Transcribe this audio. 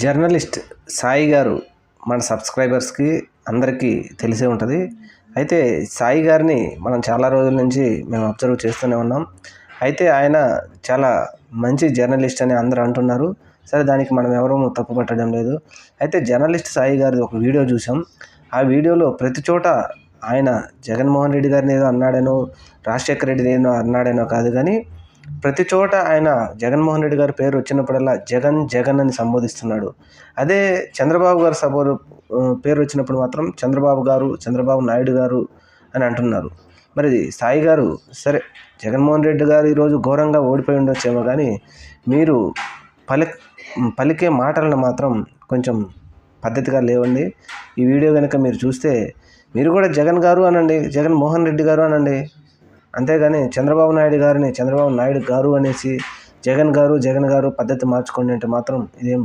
Journalist Sai గారు మన సబ్స్క్రైబర్స్కి అందరికీ తెలిసే ఉంటుంది. అయితే సాయి గారిని మనం చాలా రోజుల నుంచి మేము అబ్జర్వ్ చేస్తూనే ఉన్నాం. అయితే ఆయన చాలా మంచి జర్నలిస్ట్ అని అందరూ అంటున్నారు. సరే, దానికి మనం ఎవరూ తప్పు పట్టడం లేదు. అయితే జర్నలిస్ట్ సాయి గారిది ఒక వీడియో చూసాం. ఆ వీడియోలో ప్రతి చోట ఆయన జగన్మోహన్ రెడ్డి గారిని ఏదో అన్నాడనో, రాజశేఖర రెడ్డి ఏదో అన్నాడనో కాదు, కానీ ప్రతి చోట ఆయన జగన్మోహన్ రెడ్డి గారి పేరు వచ్చినప్పుడల్లా జగన్ జగన్ అని సంబోధిస్తున్నాడు. అదే చంద్రబాబు గారు పేరు వచ్చినప్పుడు మాత్రం చంద్రబాబు గారు, చంద్రబాబు నాయుడు గారు అని అంటున్నారు. మరి సాయి గారు, సరే జగన్మోహన్ రెడ్డి గారు ఈరోజు ఘోరంగా ఓడిపోయి ఉండొచ్చేమో, కానీ మీరు పలికే మాటలను మాత్రం కొంచెం పద్ధతిగా లేవండి. ఈ వీడియో కనుక మీరు చూస్తే మీరు కూడా జగన్ గారు అనండి, జగన్మోహన్ రెడ్డి గారు అనండి. అంతేగాని చంద్రబాబు నాయుడు గారిని చంద్రబాబు నాయుడు గారు అనేసి జగన్ గారు పద్ధతి మార్చుకోండి అంటే మాత్రం ఇదేం